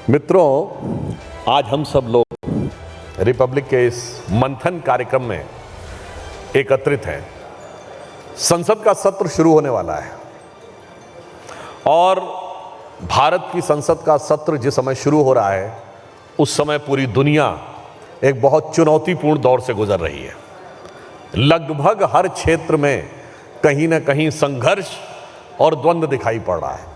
मित्रों, आज हम सब लोग रिपब्लिक के इस मंथन कार्यक्रम में एकत्रित हैं। संसद का सत्र शुरू होने वाला है और भारत की संसद का सत्र जिस समय शुरू हो रहा है उस समय पूरी दुनिया एक बहुत चुनौतीपूर्ण दौर से गुजर रही है। लगभग हर क्षेत्र में कहीं ना कहीं संघर्ष और द्वंद्व दिखाई पड़ रहा है।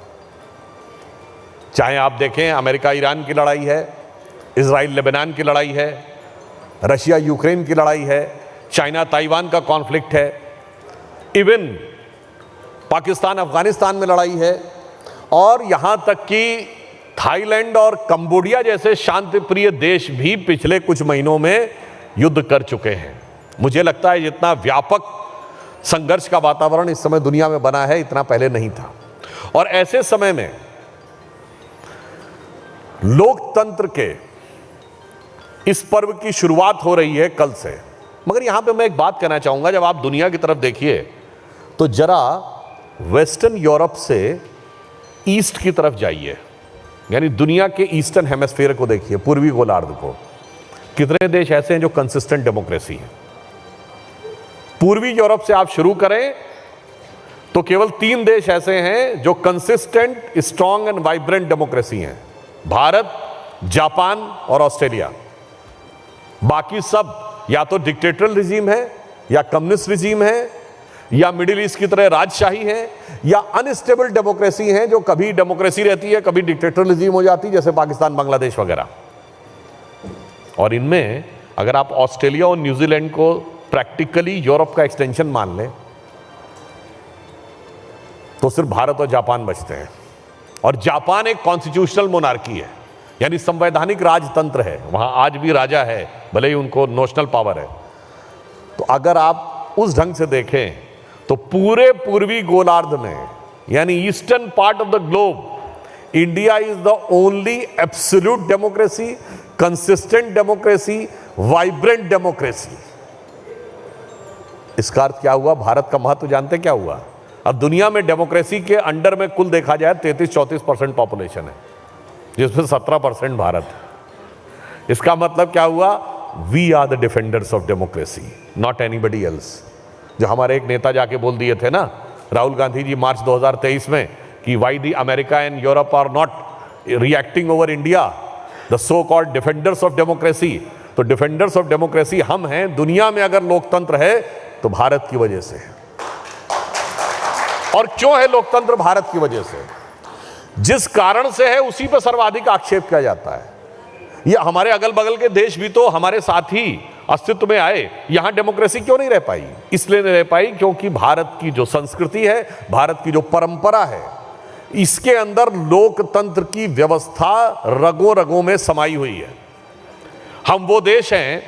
चाहे आप देखें अमेरिका ईरान की लड़ाई है, इजराइल लेबनान की लड़ाई है, रशिया यूक्रेन की लड़ाई है, चाइना ताइवान का कॉन्फ्लिक्ट है, इवन पाकिस्तान अफगानिस्तान में लड़ाई है और यहाँ तक कि थाईलैंड और कंबोडिया जैसे शांतिप्रिय देश भी पिछले कुछ महीनों में युद्ध कर चुके हैं। मुझे लगता है जितना व्यापक संघर्ष का वातावरण इस समय दुनिया में बना है इतना पहले नहीं था। और ऐसे समय में लोकतंत्र के इस पर्व की शुरुआत हो रही है कल से। मगर यहां पे मैं एक बात कहना चाहूंगा, जब आप दुनिया की तरफ देखिए तो जरा वेस्टर्न यूरोप से ईस्ट की तरफ जाइए, यानी दुनिया के ईस्टर्न हेमिस्फीयर को देखिए, पूर्वी गोलार्ध को। कितने देश ऐसे हैं जो कंसिस्टेंट डेमोक्रेसी है। पूर्वी यूरोप से आप शुरू करें तो केवल 3 देश ऐसे हैं जो consistent, strong and vibrant democracy हैं: भारत, जापान और ऑस्ट्रेलिया। बाकी सब या तो डिक्टेटरल रिजीम है, या कम्युनिस्ट रिजीम है, या मिडिल ईस्ट की तरह राजशाही है, या अनस्टेबल डेमोक्रेसी है जो कभी डेमोक्रेसी रहती है कभी डिक्टेटरल रिजीम हो जाती है, जैसे पाकिस्तान, बांग्लादेश वगैरह। और इनमें अगर आप ऑस्ट्रेलिया और न्यूजीलैंड को प्रैक्टिकली यूरोप का एक्सटेंशन मान लें तो सिर्फ भारत और जापान बचते हैं। और जापान एक कॉन्स्टिट्यूशनल मोनार्की है, यानी संवैधानिक राजतंत्र है। वहां आज भी राजा है, भले ही उनको नोशनल पावर है। तो अगर आप उस ढंग से देखें तो पूरे पूर्वी गोलार्ध में, यानी eastern part of the globe, India is the only absolute democracy, consistent democracy, vibrant democracy. इसका अर्थ क्या हुआ? भारत का महत्व जानते क्या हुआ? अब दुनिया में डेमोक्रेसी के अंडर में कुल देखा जाए 33-34% पॉपुलेशन है, जिसमें 17% भारत है। इसका मतलब क्या हुआ? We are the defenders of democracy, not anybody else. जो हमारे एक नेता जाके बोल दिए थे ना, राहुल गांधी जी, मार्च 2023 में, कि why the America and Europe are not reacting over India, the so called defenders of democracy. तो डिफेंडर्स ऑफ डेमोक्रेसी हम हैं। दुनिया में अगर लोकतंत्र है तो भारत की वजह से है। और क्यों है लोकतंत्र? भारत की वजह से। जिस कारण से है उसी पर सर्वाधिक आक्षेप किया जाता है। ये हमारे अगल बगल के देश भी तो हमारे साथ ही अस्तित्व में आए, यहां डेमोक्रेसी क्यों नहीं रह पाई? इसलिए नहीं रह पाई क्योंकि भारत की जो संस्कृति है, भारत की जो परंपरा है, इसके अंदर लोकतंत्र की व्यवस्था रगों रगों में समाई हुई है। हम वो देश हैं,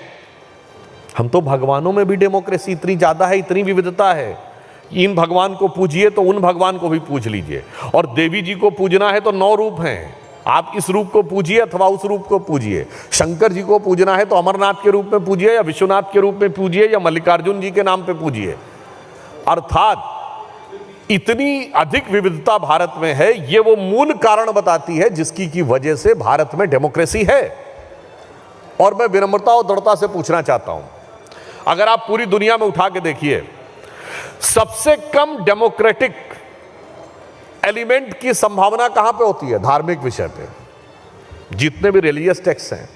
हम तो भगवानों में भी डेमोक्रेसी इतनी ज्यादा है, इतनी विविधता है। इन भगवान को पूजिए तो उन भगवान को भी पूज लीजिए। और देवी जी को पूजना है तो 9 रूप हैं, आप इस रूप को पूजिए अथवा उस रूप को पूजिए। शंकर जी को पूजना है तो अमरनाथ के रूप में पूजिए, या विश्वनाथ के रूप में पूजिए, या मल्लिकार्जुन जी के नाम पे पूजिए। अर्थात इतनी अधिक विविधता भारत में है। ये वो मूल कारण बताती है जिसकी की वजह से भारत में डेमोक्रेसी है। और मैं विनम्रता और दृढ़ता से पूछना चाहता हूं, अगर आप पूरी दुनिया में उठा के देखिए, सबसे कम डेमोक्रेटिक एलिमेंट की संभावना कहां पे होती है? धार्मिक विषय पे। जितने भी रिलीजियस टेक्स्ट हैं,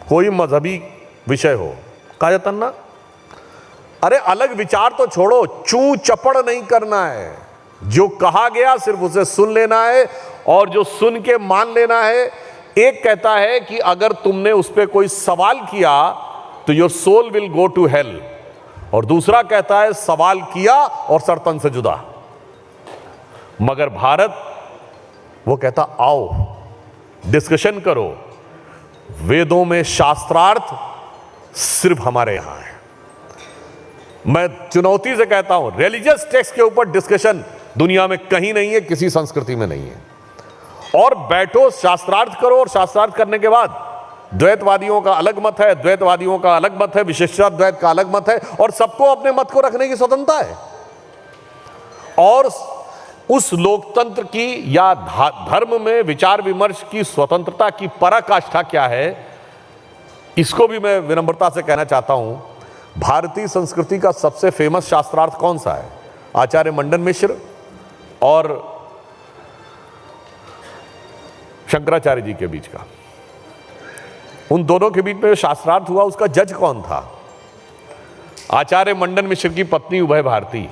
कोई मजहबी विषय हो, कहा जाता ना, अरे अलग विचार तो छोड़ो, चू चपड़ नहीं करना है। जो कहा गया सिर्फ उसे सुन लेना है और जो सुन के मान लेना है। एक कहता है कि अगर तुमने उस पर कोई सवाल किया तो your soul will go to hell, और दूसरा कहता है सवाल किया और सर्तन से जुदा। मगर भारत वो कहता आओ डिस्कशन करो। वेदों में शास्त्रार्थ सिर्फ हमारे यहां है। मैं चुनौती से कहता हूं, रिलीजियस टेक्स्ट के ऊपर डिस्कशन दुनिया में कहीं नहीं है, किसी संस्कृति में नहीं है। और बैठो शास्त्रार्थ करो, और शास्त्रार्थ करने के बाद द्वैतवादियों का अलग मत है, द्वैतवादियों का अलग मत है, विशिष्टाद्वैत का अलग मत है, और सबको अपने मत को रखने की स्वतंत्रता है। और उस लोकतंत्र की या धर्म में विचार विमर्श की स्वतंत्रता की पराकाष्ठा क्या है, इसको भी मैं विनम्रता से कहना चाहता हूं। भारतीय संस्कृति का सबसे फेमस शास्त्रार्थ कौन सा है? आचार्य मंडन मिश्र और शंकराचार्य जी के बीच का। उन दोनों के बीच में जो शास्त्रार्थ हुआ, उसका जज कौन था? आचार्य मंडन मिश्र की पत्नी उभय भारती।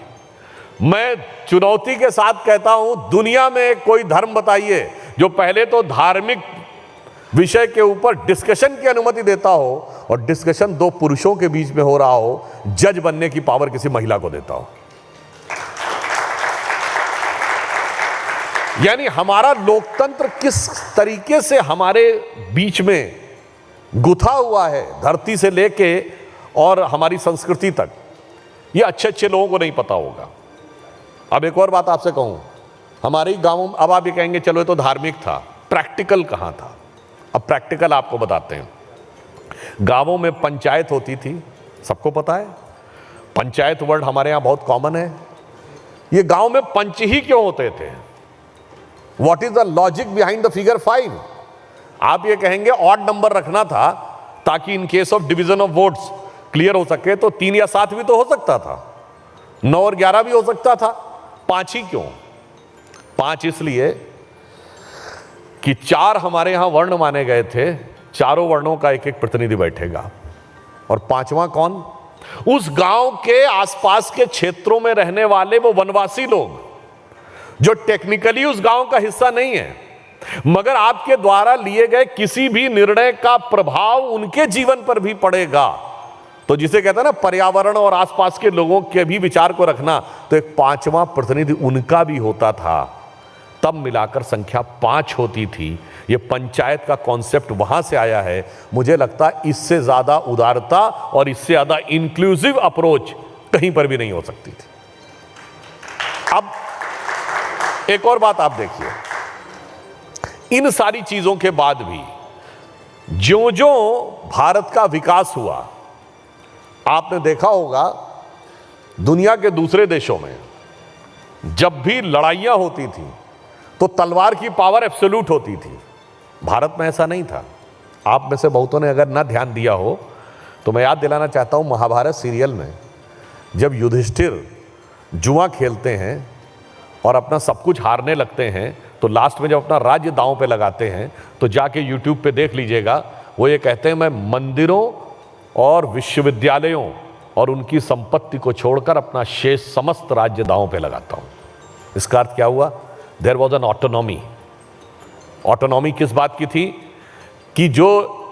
मैं चुनौती के साथ कहता हूं, दुनिया में कोई धर्म बताइए जो पहले तो धार्मिक विषय के ऊपर डिस्कशन की अनुमति देता हो और डिस्कशन दो पुरुषों के बीच में हो रहा हो, जज बनने की पावर किसी महिला को देता हो। यानी हमारा लोकतंत्र किस तरीके से हमारे बीच में गुथा हुआ है, धरती से लेके और हमारी संस्कृति तक, ये अच्छे अच्छे लोगों को नहीं पता होगा। अब एक और बात आपसे कहूं, हमारे गांवों में, अब आप ये कहेंगे चलो ये तो धार्मिक था, प्रैक्टिकल कहां था? अब प्रैक्टिकल आपको बताते हैं। गांवों में पंचायत होती थी, सबको पता है, पंचायत वर्ड हमारे यहां बहुत कॉमन है। ये गांव में पंच ही क्यों होते थे? What is the logic behind the figure 5? आप ये कहेंगे ऑड नंबर रखना था ताकि in case of division of votes clear हो सके, तो 3 या 7 भी तो हो सकता था, 9 और 11 भी हो सकता था, 5 ही क्यों? 5 इसलिए कि 4 हमारे यहां वर्ण माने गए थे, चारों वर्णों का एक एक प्रतिनिधि बैठेगा। और 5वां कौन? उस गांव के आसपास के क्षेत्रों में रहने वाले वो वनवासी लोग जो टेक्निकली उस गांव का हिस्सा नहीं है, मगर आपके द्वारा लिए गए किसी भी निर्णय का प्रभाव उनके जीवन पर भी पड़ेगा। तो जिसे कहते हैं ना पर्यावरण और आसपास के लोगों के भी विचार को रखना, तो एक 5वां प्रतिनिधि उनका भी होता था। तब मिलाकर संख्या 5 होती थी। ये पंचायत का कॉन्सेप्ट वहां से आया है। मुझे लगता है इससे ज्यादा उदारता और इससे ज्यादा इंक्लूसिव अप्रोच कहीं पर भी नहीं हो सकती थी। अब एक और बात आप देखिए, इन सारी चीजों के बाद भी ज्यों-ज्यों भारत का विकास हुआ, आपने देखा होगा दुनिया के दूसरे देशों में जब भी लड़ाइयां होती थी तो तलवार की पावर एब्सोल्यूट होती थी। भारत में ऐसा नहीं था। आप में से बहुतों ने अगर ना ध्यान दिया हो तो मैं याद दिलाना चाहता हूं, महाभारत सीरियल में जब युधिष्ठिर जुआ खेलते हैं और अपना सब कुछ हारने लगते हैं, तो लास्ट में जब अपना राज्य दांव पे लगाते हैं, तो जाके यूट्यूब पे देख लीजिएगा, वो ये कहते हैं मैं मंदिरों और विश्वविद्यालयों और उनकी संपत्ति को छोड़कर अपना शेष समस्त राज्य दांव पे लगाता हूं। इसका अर्थ क्या हुआ? There was an autonomy. Autonomy किस बात की थी? कि जो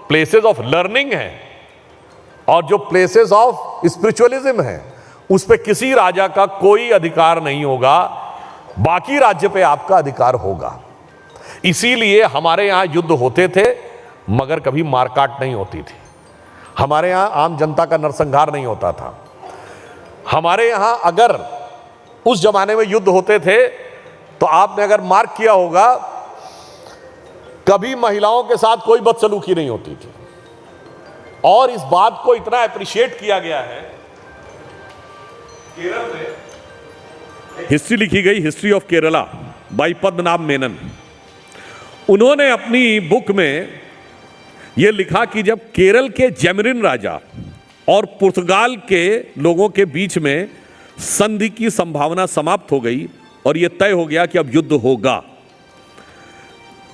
प्लेसेस ऑफ लर्निंग है और जो प्लेसेस ऑफ स्पिरिचुअलिज्म है, उस पे किसी राजा का कोई अधिकार नहीं होगा, बाकी राज्य पे आपका अधिकार होगा। इसीलिए हमारे यहां युद्ध होते थे मगर कभी मारकाट नहीं होती थी। हमारे यहां आम जनता का नरसंहार नहीं होता था। हमारे यहां अगर उस जमाने में युद्ध होते थे तो आपने अगर मार्क किया होगा, कभी महिलाओं के साथ कोई बदसलूकी नहीं होती थी। और इस बात को इतना अप्रिशिएट किया गया है, केरल में हिस्ट्री लिखी गई, history of Kerala by Padmanabha Menon. उन्होंने अपनी बुक में यह लिखा कि जब केरल के जैमरिन राजा और पुर्तगाल के लोगों के बीच में संधि की संभावना समाप्त हो गई और यह तय हो गया कि अब युद्ध होगा,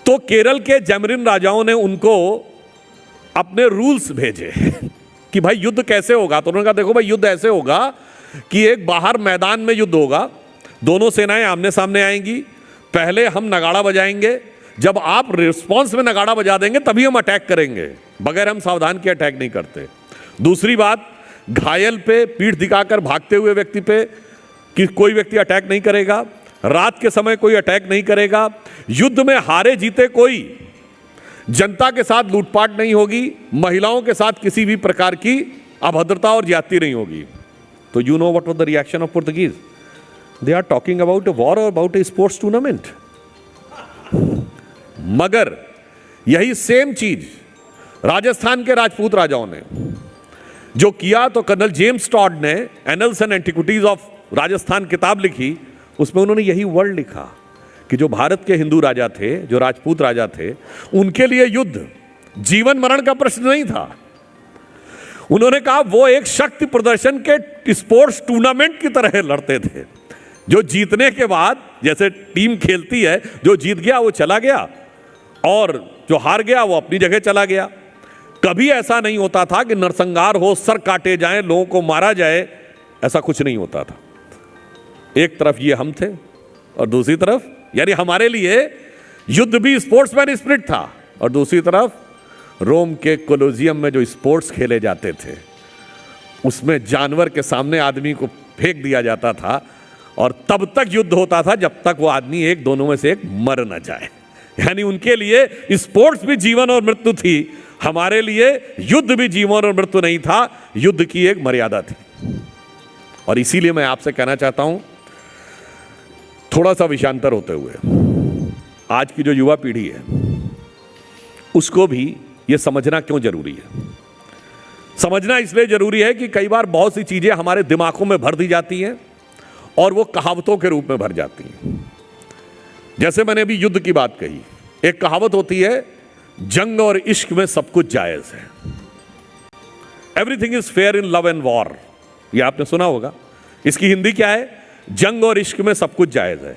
तो केरल के जैमरिन राजाओं ने उनको अपने रूल्स भेजे कि भाई युद्ध कैसे होगा। तो उन्होंने कहा देखो भाई, युद्ध ऐसे होगा कि एक बाहर मैदान में युद्ध होगा, दोनों सेनाएं आमने सामने आएंगी, पहले हम नगाड़ा बजाएंगे, जब आप रिस्पॉन्स में नगाड़ा बजा देंगे तभी हम अटैक करेंगे, बगैर हम सावधान के अटैक नहीं करते। दूसरी बात, घायल पे, पीठ दिखाकर भागते हुए व्यक्ति पे कि कोई व्यक्ति अटैक नहीं करेगा, रात के समय कोई अटैक नहीं करेगा, युद्ध में हारे जीते कोई, जनता के साथ लूटपाट नहीं होगी, महिलाओं के साथ किसी भी प्रकार की अभद्रता और ज्यादती नहीं होगी। तो you know what was the reaction of Portuguese? They are talking about a war और अबाउट अ स्पोर्ट्स टूर्नामेंट। मगर यही सेम चीज राजस्थान के राजपूत राजाओं ने जो किया, तो कर्नल जेम्स टॉड ने annuls and antiquities of Rajasthan किताब लिखी, उसमें उन्होंने यही वर्ड लिखा कि जो भारत के हिंदू राजा थे, जो राजपूत राजा थे, उनके लिए युद्ध जीवन मरण का प्रश्न नहीं था। उन्होंने कहा वो एक शक्ति प्रदर्शन के स्पोर्ट्स टूर्नामेंट की तरह लड़ते थे, जो जीतने के बाद जैसे टीम खेलती है, जो जीत गया वो चला गया और जो हार गया वो अपनी जगह चला गया। कभी ऐसा नहीं होता था कि नरसंहार हो, सर काटे जाएं, लोगों को मारा जाए, ऐसा कुछ नहीं होता था। एक तरफ ये हम थे और दूसरी तरफ, यानी हमारे लिए युद्ध भी स्पोर्ट्समैन स्पिरिट था, और दूसरी तरफ रोम के कोलोजियम में जो स्पोर्ट्स खेले जाते थे उसमें जानवर के सामने आदमी को फेंक दिया जाता था और तब तक युद्ध होता था जब तक वो आदमी एक दोनों में से एक मर न जाए। यानी उनके लिए स्पोर्ट्स भी जीवन और मृत्यु थी, हमारे लिए युद्ध भी जीवन और मृत्यु नहीं था, युद्ध की एक मर्यादा थी। और इसीलिए मैं आपसे कहना चाहता हूं, थोड़ा सा विषयांतर होते हुए, आज की जो युवा पीढ़ी है उसको भी यह समझना क्यों जरूरी है। समझना इसलिए जरूरी है कि कई बार बहुत सी चीजें हमारे दिमागों में भर दी जाती हैं और वो कहावतों के रूप में भर जाती हैं। जैसे मैंने अभी युद्ध की बात कही, एक कहावत होती है, जंग और इश्क में सब कुछ जायज है। Everything is fair in love and war, ये आपने सुना होगा। इसकी हिंदी क्या है? जंग और इश्क में सब कुछ जायज है।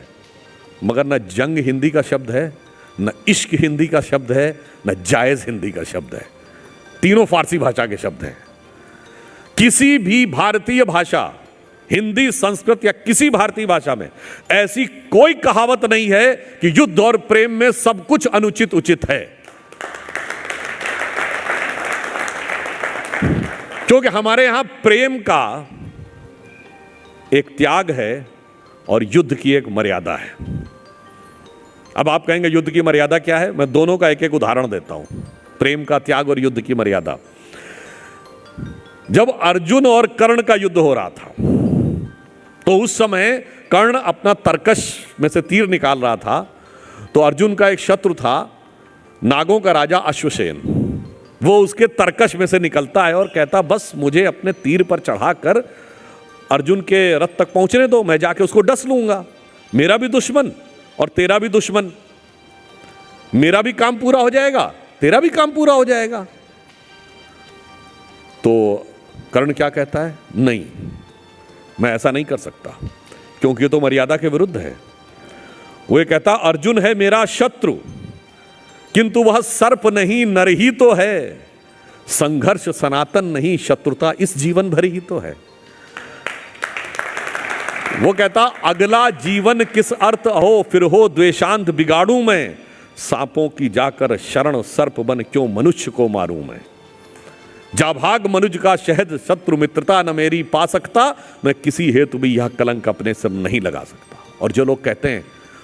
मगर न जंग हिंदी का शब्द है, न इश्क हिंदी का शब्द है, न जायज हिंदी का शब्द है। तीनों फारसी भाषा के शब्द हैं। किसी भी भारतीय भाषा, हिंदी, संस्कृत या किसी भारतीय भाषा में ऐसी कोई कहावत नहीं है कि युद्ध और प्रेम में सब कुछ अनुचित उचित है। क्योंकि हमारे यहां प्रेम का एक त्याग है और युद्ध की एक मर्यादा है। अब आप कहेंगे युद्ध की मर्यादा क्या है? मैं दोनों का एक एक उदाहरण देता हूं, प्रेम का त्याग और युद्ध की मर्यादा। जब अर्जुन और कर्ण का युद्ध हो रहा था तो उस समय कर्ण अपना तरकश में से तीर निकाल रहा था, तो अर्जुन का एक शत्रु था, नागों का राजा अश्वसेन। वो उसके तरकश में से निकलता है और कहता, बस मुझे अपने तीर पर चढ़ाकर अर्जुन के रथ तक पहुंचने दो, मैं जाके उसको डस लूंगा। मेरा भी दुश्मन और तेरा भी दुश्मन, मेरा भी काम पूरा हो जाएगा, तेरा भी काम पूरा हो जाएगा। तो कर्ण क्या कहता है? नहीं, मैं ऐसा नहीं कर सकता, क्योंकि ये तो मर्यादा के विरुद्ध है। वो ये कहता, अर्जुन है मेरा शत्रु, किंतु वह सर्प नहीं नर ही तो है। संघर्ष सनातन नहीं, शत्रुता इस जीवन भर ही तो है। वो कहता, अगला जीवन किस अर्थ हो, फिर हो द्वेषांत बिगाड़ू मैं। सांपों की जाकर शरण सर्प बन, क्यों मनुष्य को मारूं मैं। जाभाग मनुज का शहद, शत्रु मित्रता न मेरी पा सकता। मैं किसी हेतु भी यह कलंक अपने सिर नहीं लगा सकता। और जो लोग कहते हैं,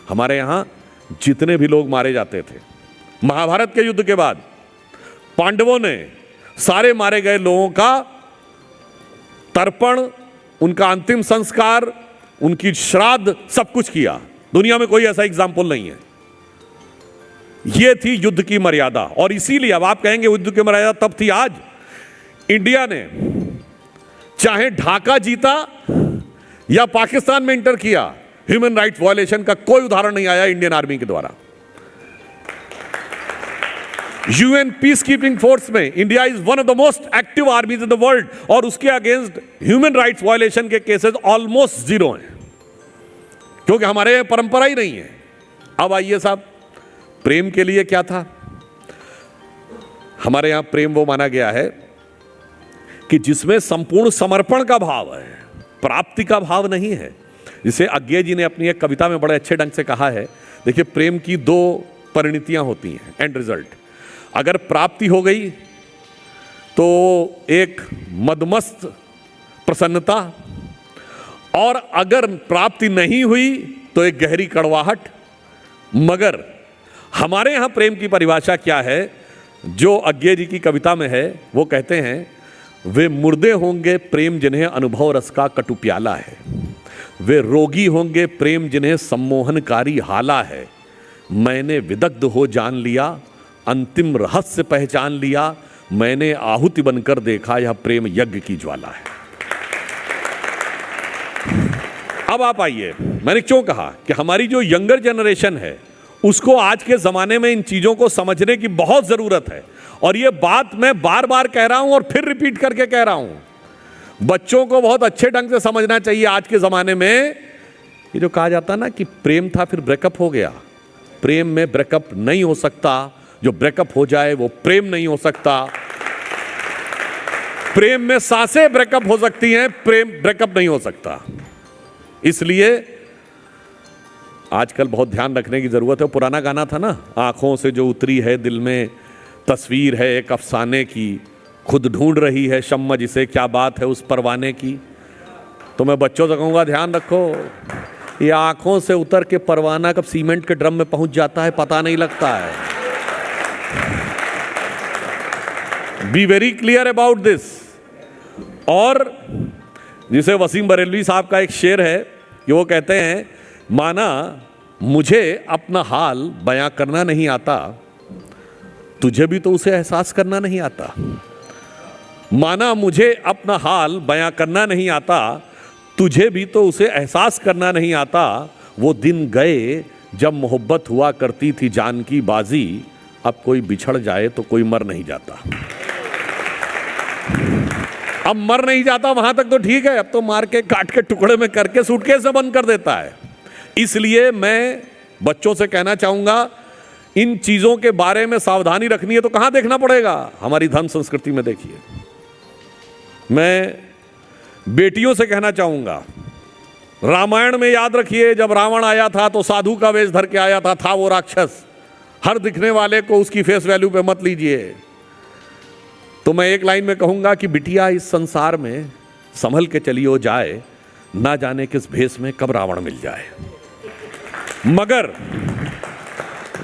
हमारे यहां जितने भी लोग मारे जाते थे महाभारत के युद्ध के बाद, पांडवों ने सारे मारे गए लोगों का तर्पण, उनका अंतिम संस्कार, उनकी श्राद्ध, सब कुछ किया। दुनिया में कोई ऐसा एग्जाम्पल नहीं है। यह थी युद्ध की मर्यादा। और इसीलिए अब आप कहेंगे युद्ध की मर्यादा तब थी, आज इंडिया ने चाहे ढाका जीता या पाकिस्तान में इंटर किया, ह्यूमन राइट्स वायलेशन का कोई उदाहरण नहीं आया इंडियन आर्मी के द्वारा। यूएन पीस कीपिंग फोर्स में India is one of the most active आर्मीज in the world, और उसके अगेंस्ट ह्यूमन राइट्स वायलेशन के केसेस ऑलमोस्ट जीरो हैं, क्योंकि हमारे यहां परंपरा ही नहीं है। अब आइए साहब, प्रेम के लिए क्या था? हमारे यहां प्रेम वो माना गया है कि जिसमें संपूर्ण समर्पण का भाव है, प्राप्ति का भाव नहीं है। जिसे अज्ञे जी ने अपनी एक कविता में बड़े अच्छे ढंग से कहा है, देखिए, प्रेम की दो परिणतियां होती हैं, एंड रिजल्ट। अगर प्राप्ति हो गई तो एक मदमस्त प्रसन्नता, और अगर प्राप्ति नहीं हुई तो एक गहरी कड़वाहट। मगर हमारे यहां प्रेम की परिभाषा क्या है, जो अज्ञे जी की कविता में है, वो कहते हैं, वे मुर्दे होंगे प्रेम जिन्हें अनुभव रस का कटु प्याला है। वे रोगी होंगे प्रेम जिन्हें सम्मोहनकारी हाला है। मैंने विदग्ध हो जान लिया, अंतिम रहस्य पहचान लिया। मैंने आहुति बनकर देखा, यह प्रेम यज्ञ की ज्वाला है। अब आप आइए, मैंने क्यों कहा कि हमारी जो यंगर जनरेशन है उसको आज के ज़माने में इन चीज़ों को समझने की बहुत ज़रूरत है। और ये बात मैं बार बार कह रहा हूं और फिर रिपीट करके कह रहा हूं, बच्चों को बहुत अच्छे ढंग से समझना चाहिए। आज के ज़माने में ये जो कहा जाता ना कि प्रेम था फिर ब्रेकअप हो गया, प्रेम में ब्रेकअप नहीं हो सकता। जो ब्रेकअप हो जाए वो प्रेम नहीं हो सकता। प्रेम में सांसें ब्रेकअप हो सकती हैं, प्रेम ब्रेकअप नहीं हो सकता। इसलिए आजकल बहुत ध्यान रखने की जरूरत है। पुराना गाना था ना, आंखों से जो उतरी है दिल में तस्वीर है एक अफसाने की, खुद ढूंढ रही है शम्मा जिसे क्या बात है उस परवाने की। तो मैं बच्चों से कहूंगा ध्यान रखो, ये आंखों से उतर के परवाना कब सीमेंट के ड्रम में पहुंच जाता है पता नहीं लगता है। Be very clear about this. और जिसे वसीम बरेलवी साहब का एक शेर है कि वो कहते हैं, माना मुझे अपना हाल बयां करना नहीं आता, तुझे भी तो उसे एहसास करना नहीं आता। माना मुझे अपना हाल बयां करना नहीं आता, तुझे भी तो उसे एहसास करना नहीं आता। वो दिन गए जब मोहब्बत हुआ करती थी जान की बाजी, अब कोई बिछड़ जाए तो कोई मर नहीं जाता। अब मर नहीं जाता वहां तक तो ठीक है, अब तो मार के काट के टुकड़े में करके सूटकेस से बंद कर देता है। इसलिए मैं बच्चों से कहना चाहूंगा, इन चीजों के बारे में सावधानी रखनी है तो कहां देखना पड़ेगा, हमारी धर्म संस्कृति में देखिए। मैं बेटियों से कहना चाहूंगा, रामायण में याद रखिए जब रावण आया था तो साधु का वेश धर के आया था वो राक्षस। हर दिखने वाले को उसकी फेस वैल्यू पे मत लीजिए। तो मैं एक लाइन में कहूंगा कि बिटिया इस संसार में संभल के चलियो जाए, ना जाने किस भेष में कब रावण मिल जाए। मगर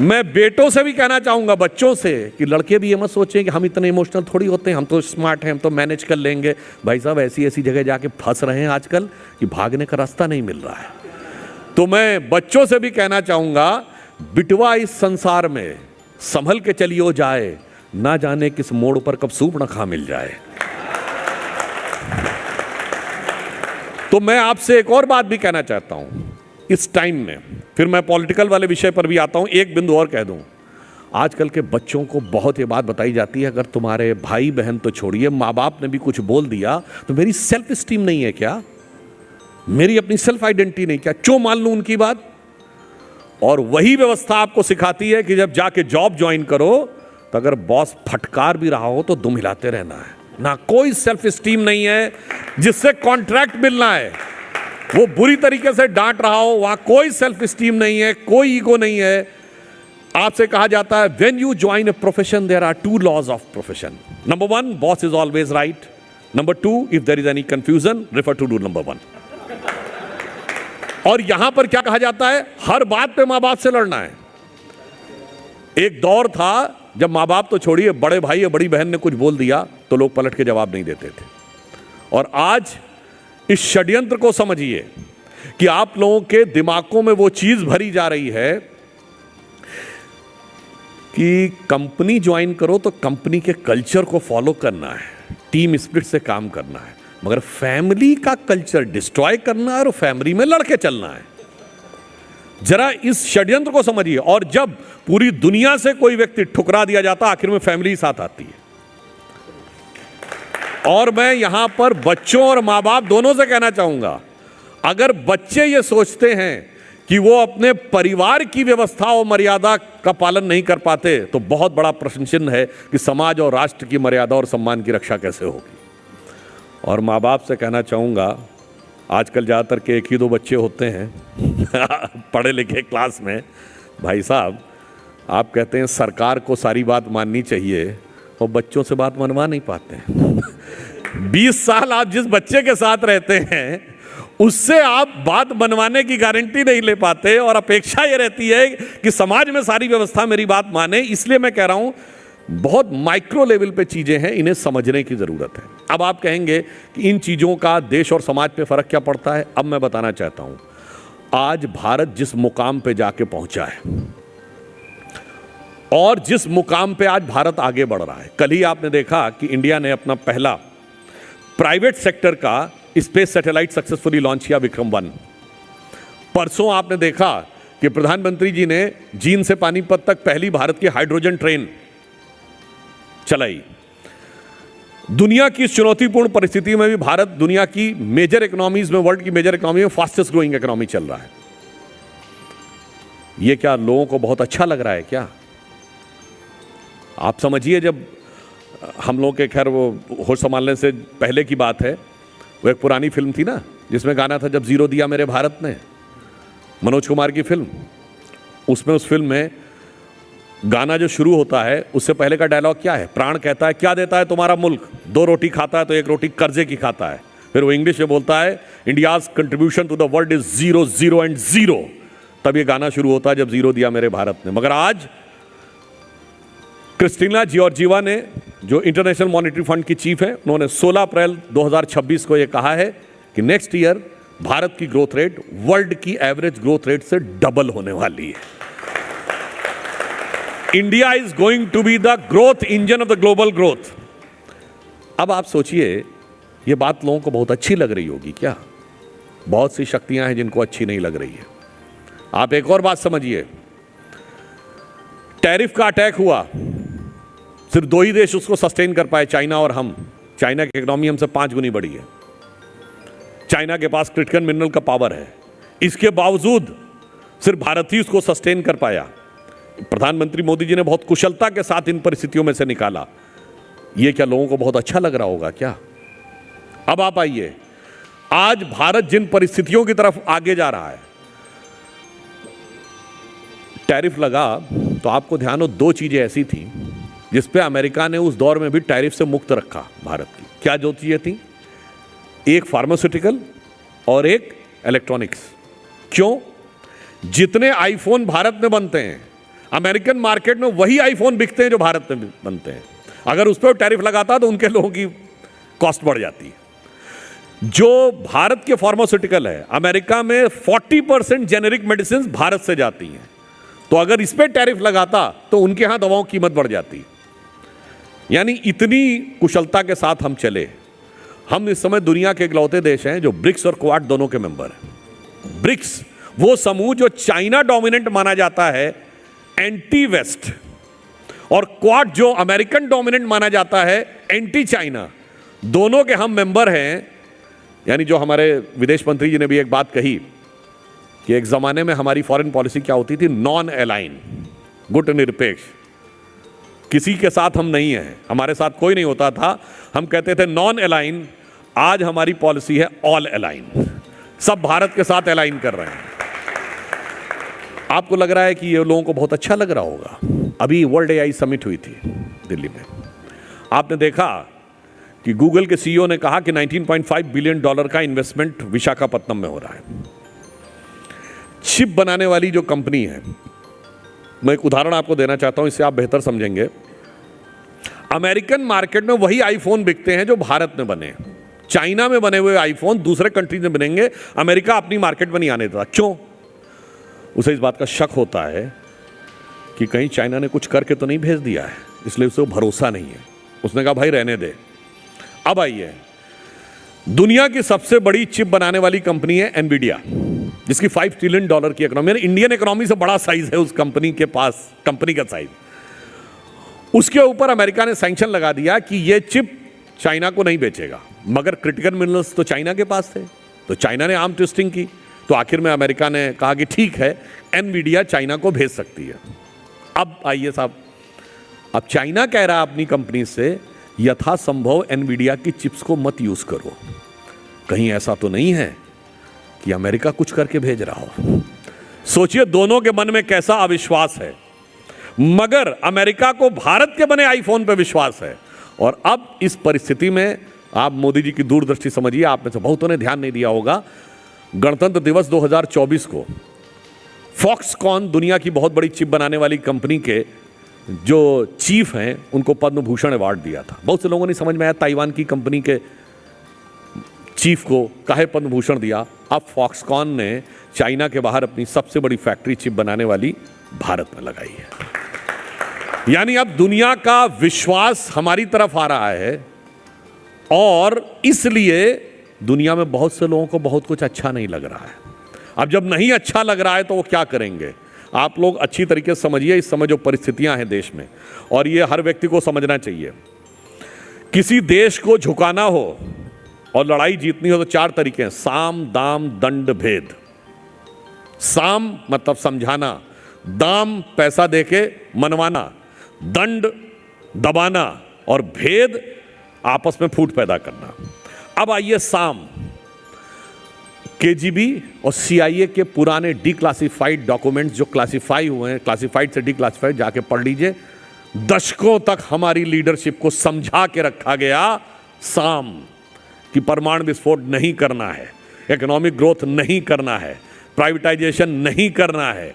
मैं बेटों से भी कहना चाहूंगा, बच्चों से, कि लड़के भी ये मत सोचें कि हम इतने इमोशनल थोड़ी होते हैं, हम तो स्मार्ट हैं, हम तो मैनेज कर लेंगे। भाई साहब ऐसी ऐसी जगह जाके फंस रहे हैं आजकल कि भागने का रास्ता नहीं मिल रहा है। तो मैं बच्चों से भी कहना चाहूंगा, बिटवा इस संसार में संभल के चलियो जाए, ना जाने किस मोड़ पर कब सूर्पणखा मिल जाए। तो मैं आपसे एक और बात भी कहना चाहता हूं इस टाइम में, फिर मैं पॉलिटिकल वाले विषय पर भी आता हूं। एक बिंदु और कह दूं, आजकल के बच्चों को बहुत ये बात बताई जाती है, अगर तुम्हारे भाई बहन तो छोड़िए, माँ बाप ने भी कुछ बोल दिया तो मेरी सेल्फ स्टीम नहीं है क्या, मेरी अपनी सेल्फ आइडेंटिटी नहीं क्या, क्यों मान लूं उनकी बात। और वही व्यवस्था आपको सिखाती है कि जब जाके जॉब ज्वाइन करो तो अगर बॉस फटकार भी रहा हो तो दुम हिलाते रहना है। ना कोई सेल्फ स्टीम नहीं है जिससे कॉन्ट्रैक्ट मिलना है, वो बुरी तरीके से डांट रहा हो, वहां कोई सेल्फ स्टीम नहीं है, कोई ईगो नहीं है। आपसे कहा जाता है, when you join a profession there are two laws of profession. Number 1, boss is always right. Number 2, if there is any confusion refer to rule number 1। और यहां पर क्या कहा जाता है, हर बात पे मां बाप से लड़ना है। एक दौर था जब मां बाप तो छोड़िए, बड़े भाई या बड़ी बहन ने कुछ बोल दिया तो लोग पलट के जवाब नहीं देते थे। और आज इस षड्यंत्र को समझिए कि आप लोगों के दिमागों में वो चीज भरी जा रही है कि कंपनी ज्वाइन करो तो कंपनी के कल्चर को फॉलो करना है, टीम स्पिरिट से काम करना है, मगर फैमिली का कल्चर डिस्ट्रॉय करना है और फैमिली में लड़के चलना है। जरा इस षड्यंत्र को समझिए। और जब पूरी दुनिया से कोई व्यक्ति ठुकरा दिया जाता, आखिर में फैमिली साथ आती है। और मैं यहां पर बच्चों और मां बाप दोनों से कहना चाहूंगा, अगर बच्चे ये सोचते हैं कि वो अपने परिवार की व्यवस्था और मर्यादा का पालन नहीं कर पाते, तो बहुत बड़ा प्रश्न चिन्ह है कि समाज और राष्ट्र की मर्यादा और सम्मान की रक्षा कैसे होगी। और माँ बाप से कहना चाहूँगा, आजकल ज़्यादातर के 1 ही 2 बच्चे होते हैं पढ़े लिखे क्लास में। भाई साहब, आप कहते हैं सरकार को सारी बात माननी चाहिए और बच्चों से बात मनवा नहीं पाते 20 साल आप जिस बच्चे के साथ रहते हैं उससे आप बात बनवाने की गारंटी नहीं ले पाते, और अपेक्षा ये रहती है कि समाज में सारी व्यवस्था मेरी बात माने। इसलिए मैं कह रहा हूं, बहुत माइक्रो लेवल पे चीजें हैं, इन्हें समझने की जरूरत है। अब आप कहेंगे कि इन चीजों का देश और समाज पे फर्क क्या पड़ता है। अब मैं बताना चाहता हूं, आज भारत जिस मुकाम पे जाके पहुंचा है और जिस मुकाम पे आज भारत आगे बढ़ रहा है, कल ही आपने देखा कि इंडिया ने अपना पहला प्राइवेट सेक्टर का स्पेस सैटेलाइट सक्सेसफुली लॉन्च किया, विक्रम 1। परसों आपने देखा कि प्रधानमंत्री जी ने जींद से पानीपत तक पहली भारत की हाइड्रोजन ट्रेन चलाई। दुनिया की इस चुनौतीपूर्ण परिस्थिति में भी भारत दुनिया की मेजर इकोनॉमीज में, वर्ल्ड की मेजर इकोनॉमी में फास्टेस्ट ग्रोइंग इकोनॉमी चल रहा है। यह क्या लोगों को बहुत अच्छा लग रहा है क्या? आप समझिए, जब हम लोग के, खैर वो होश संभालने से पहले की बात है, वो एक पुरानी फिल्म थी ना जिसमें गाना था जब जीरो दिया मेरे भारत ने, मनोज कुमार की फिल्म। उसमें उस फिल्म में गाना जो शुरू होता है उससे पहले का डायलॉग क्या है? प्राण कहता है क्या देता है तुम्हारा मुल्क, 2 रोटी खाता है तो 1 रोटी कर्जे की खाता है। फिर वो इंग्लिश में बोलता है India's contribution to the world is 0, 0 and 0। तब ये गाना शुरू होता है जब जीरो दिया मेरे भारत ने। मगर आज क्रिस्टिना जॉर्जिवा ने, जो इंटरनेशनल मॉनेटरी फंड की चीफ है, उन्होंने 16 अप्रैल 2026 को यह कहा है कि नेक्स्ट ईयर भारत की ग्रोथ रेट वर्ल्ड की एवरेज ग्रोथ रेट से डबल होने वाली है। India is going to be the growth engine of the global growth. अब आप सोचिए, यह बात लोगों को बहुत अच्छी लग रही होगी क्या? बहुत सी शक्तियां हैं जिनको अच्छी नहीं लग रही है। आप एक और बात समझिए, टैरिफ का अटैक हुआ, सिर्फ 2 ही देश उसको सस्टेन कर पाए, चाइना और हम। चाइना की इकोनॉमी हमसे 5 गुनी बड़ी है। चाइना के पास क्रिटिकल मिनरल का पावर है, इसके बावजूद सिर्फ भारत ही उसको सस्टेन कर पाया। प्रधानमंत्री मोदी जी ने बहुत कुशलता के साथ इन परिस्थितियों में से निकाला। यह क्या लोगों को बहुत अच्छा लग रहा होगा क्या? अब आप आइए, आज भारत जिन परिस्थितियों की तरफ आगे जा रहा है, टैरिफ लगा तो आपको ध्यान हो 2 चीजें ऐसी थी जिस पे अमेरिका ने उस दौर में भी टैरिफ से मुक्त रखा भारत की। क्या 2 चीजें थी? एक फार्मास्यूटिकल और एक इलेक्ट्रॉनिक्स। क्यों? जितने आईफोन भारत में बनते हैं, अमेरिकन मार्केट में वही आईफोन बिकते हैं जो भारत में बनते हैं। अगर उस पर टैरिफ लगाता तो उनके लोगों की कॉस्ट बढ़ जाती। जो भारत के फार्मास्यूटिकल है, अमेरिका में 40% जेनेरिक मेडिसिन भारत से जाती हैं, तो अगर इस पर टैरिफ लगाता तो उनके यहां दवाओं की कीमत बढ़ जाती। यानी इतनी कुशलता के साथ हम चले। हम इस समय दुनिया के इकलौते देश हैं जो ब्रिक्स और क्वाड दोनों के मेंबर हैं। ब्रिक्स वो समूह जो चाइना डोमिनेंट माना जाता है, एंटी वेस्ट, और क्वाड जो अमेरिकन डोमिनेंट माना जाता है, एंटी चाइना। दोनों के हम मेंबर हैं। यानी जो हमारे विदेश मंत्री जी ने भी एक बात कही कि एक जमाने में हमारी फॉरेन पॉलिसी क्या होती थी? नॉन अलाइन, गुट निरपेक्ष, किसी के साथ हम नहीं हैं, हमारे साथ कोई नहीं होता था, हम कहते थे नॉन अलाइन। आज हमारी पॉलिसी है ऑल अलाइन, सब भारत के साथ अलाइन कर रहे हैं। आपको लग रहा है कि ये लोगों को बहुत अच्छा लग रहा होगा। अभी वर्ल्ड एआई समिट हुई थी दिल्ली में, आपने देखा कि गूगल के सीईओ ने कहा कि $19.5 बिलियन का इन्वेस्टमेंट विशाखापत्तनम में हो रहा है। चिप बनाने वाली जो कंपनी है, मैं एक उदाहरण आपको देना चाहता हूं, इससे आप बेहतर समझेंगे। अमेरिकन मार्केट में वही आईफोन बिकते हैं जो भारत में बने। चाइना में बने हुए आईफोन दूसरे कंट्रीज में बनेंगे, अमेरिका अपनी मार्केट में नहीं आने देता। क्यों? उसे इस बात का शक होता है कि कहीं चाइना ने कुछ करके तो नहीं भेज दिया है, इसलिए उसे भरोसा नहीं है। उसने कहा भाई रहने दे। अब आइए, दुनिया की सबसे बड़ी चिप बनाने वाली कंपनी है एनवीडिया, जिसकी $5 ट्रिलियन की इकोनॉमी है। इंडियन इकोनॉमी से बड़ा साइज है उस कंपनी के पास, कंपनी का साइज। उसके ऊपर अमेरिका ने सैंक्शन लगा दिया कि यह चिप चाइना को नहीं बेचेगा। मगर क्रिटिकल मिनरल्स तो चाइना के पास थे, तो चाइना ने आर्म ट्विस्टिंग की। तो आखिर में अमेरिका ने कहा कि ठीक है, एनवीडिया चाइना को भेज सकती है। अब आइए साहब, अब चाइना कह रहा है अपनी कंपनी से यथासंभव एनवीडिया की चिप्स को मत यूज करो। कहीं ऐसा तो नहीं है कि अमेरिका कुछ करके भेज रहा हो? सोचिए दोनों के मन में कैसा अविश्वास है। मगर अमेरिका को भारत के बने आईफोन पे विश्वास है। और अब इस परिस्थिति में आप मोदी जी की दूरदृष्टि समझिए। आप में से बहुतों ने ध्यान नहीं दिया होगा, गणतंत्र दिवस 2024 को फॉक्सकॉन, दुनिया की बहुत बड़ी चिप बनाने वाली कंपनी के जो चीफ हैं, उनको पद्म भूषण अवार्ड दिया था। बहुत से लोगों ने समझ में आया ताइवान की कंपनी के चीफ को काहे पद्म भूषण दिया। अब फॉक्सकॉन ने चाइना के बाहर अपनी सबसे बड़ी फैक्ट्री चिप बनाने वाली भारत में लगाई है। यानी अब दुनिया का विश्वास हमारी तरफ आ रहा है, और इसलिए दुनिया में बहुत से लोगों को बहुत कुछ अच्छा नहीं लग रहा है। अब जब नहीं अच्छा लग रहा है तो वो क्या करेंगे? आप लोग अच्छी तरीके से समझिए इस समय जो परिस्थितियां हैं देश में, और ये हर व्यक्ति को समझना चाहिए। किसी देश को झुकाना हो और लड़ाई जीतनी हो तो 4 तरीके हैं: साम, दाम, दंड, भेद। साम मतलब समझाना, दाम पैसा देके मनवाना, दंड दबाना, और भेद आपस में फूट पैदा करना। अब आइए साम। केजीबी और सीआईए के पुराने डिक्लासिफाइड डॉक्यूमेंट्स जो क्लासिफाई हुए हैं, क्लासिफाइड से डिक्लासिफाइड, जाके पढ़ लीजिए। दशकों तक हमारी लीडरशिप को समझा के रखा गया साम कि परमाणु विस्फोट नहीं करना है, इकोनॉमिक ग्रोथ नहीं करना है, प्राइवेटाइजेशन नहीं करना है।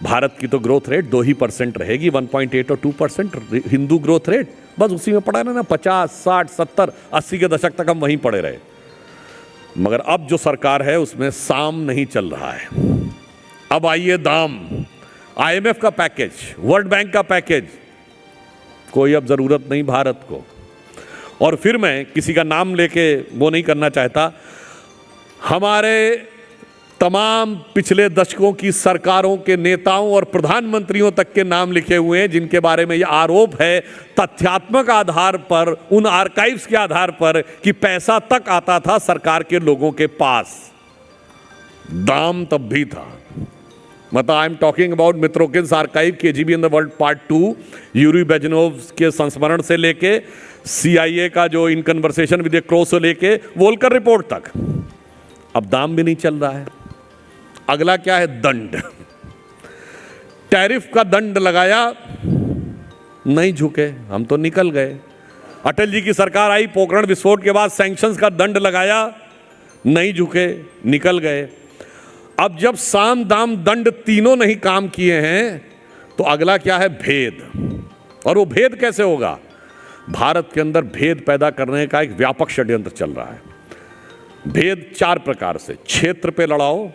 भारत की तो ग्रोथ रेट 2% रहेगी, 1.8 और 2% हिंदू ग्रोथ रेट, बस उसी में पड़ा रहना। 50, 60, 70, 80 के दशक तक हम वहीं पड़े रहे। मगर अब जो सरकार है उसमें साम नहीं चल रहा है। अब आइए दाम। आईएमएफ का पैकेज, वर्ल्ड बैंक का पैकेज, कोई अब जरूरत नहीं भारत को। और फिर मैं किसी का नाम लेके वो नहीं करना चाहता, हमारे तमाम पिछले दशकों की सरकारों के नेताओं और प्रधानमंत्रियों तक के नाम लिखे हुए हैं जिनके बारे में यह आरोप है तथ्यात्मक आधार पर, उन आर्काइव्स के आधार पर, कि पैसा तक आता था सरकार के लोगों के पास, दाम तब भी था। मतलब I am talking about Mitrokhin's archive, KGB in the world part 2, Yuri Bezmenov के संस्मरण से लेके सीआईए का जो इन कन्वर्सेशन विद ए क्रो से लेके वोल्कर रिपोर्ट तक। अब दाम भी नहीं चल रहा है। अगला क्या है? दंड। टैरिफ का दंड लगाया, नहीं झुके, हम तो निकल गए। अटल जी की सरकार आई, पोखरण विस्फोट के बाद सैंक्शंस का दंड लगाया, नहीं झुके, निकल गए। अब जब साम, दाम, दंड तीनों नहीं काम किए हैं तो अगला क्या है? भेद। और वो भेद कैसे होगा? भारत के अंदर भेद पैदा करने का एक व्यापक षड्यंत्र चल रहा है। भेद 4 प्रकार से: क्षेत्र पे लड़ाओ,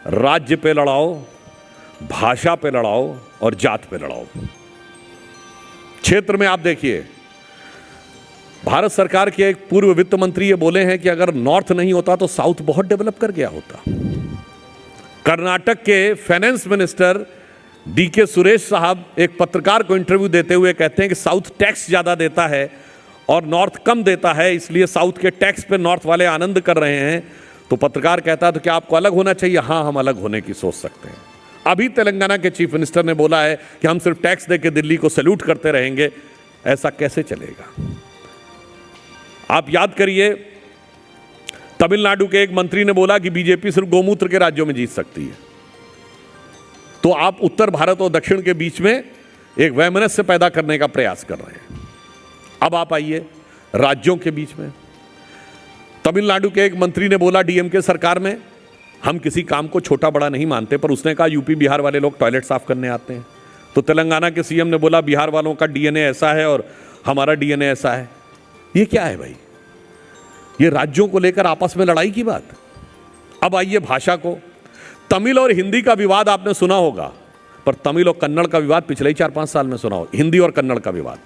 राज्य पे लड़ाओ, भाषा पे लड़ाओ, और जात पे लड़ाओ। क्षेत्र में आप देखिए, भारत सरकार के एक पूर्व वित्त मंत्री ये बोले हैं कि अगर नॉर्थ नहीं होता तो साउथ बहुत डेवलप कर गया होता। कर्नाटक के फाइनेंस मिनिस्टर डीके सुरेश साहब एक पत्रकार को इंटरव्यू देते हुए कहते हैं कि साउथ टैक्स ज्यादा देता है और नॉर्थ कम देता है, इसलिए साउथ के टैक्स पे नॉर्थ वाले आनंद कर रहे हैं। तो पत्रकार कहता है तो क्या आपको अलग होना चाहिए? हाँ, हम अलग होने की सोच सकते हैं। अभी तेलंगाना के चीफ मिनिस्टर ने बोला है कि हम सिर्फ टैक्स देके दिल्ली को सैल्यूट करते रहेंगे। ऐसा कैसे चलेगा? आप याद करिए, तमिलनाडु के एक मंत्री ने बोला कि बीजेपी सिर्फ गोमूत्र के राज्यों में जीत सकती है। तो आप उत्तर भारत और दक्षिण के बीच में एक वैमनस्य पैदा करने का प्रयास कर रहे हैं। अब आप आइए राज्यों के बीच में। तमिलनाडु के एक मंत्री ने बोला डीएमके सरकार में, हम किसी काम को छोटा बड़ा नहीं मानते, पर उसने कहा यूपी बिहार वाले लोग टॉयलेट साफ करने आते हैं। तो तेलंगाना के सीएम ने बोला बिहार वालों का डीएनए ऐसा है और हमारा डीएनए ऐसा है। ये क्या है भाई? ये राज्यों को लेकर आपस में लड़ाई की बात। अब आइए भाषा को। तमिल और हिंदी का विवाद आपने सुना होगा, पर तमिल और कन्नड़ का विवाद पिछले ही 4-5 साल में सुना हो। हिंदी और कन्नड़ का विवाद।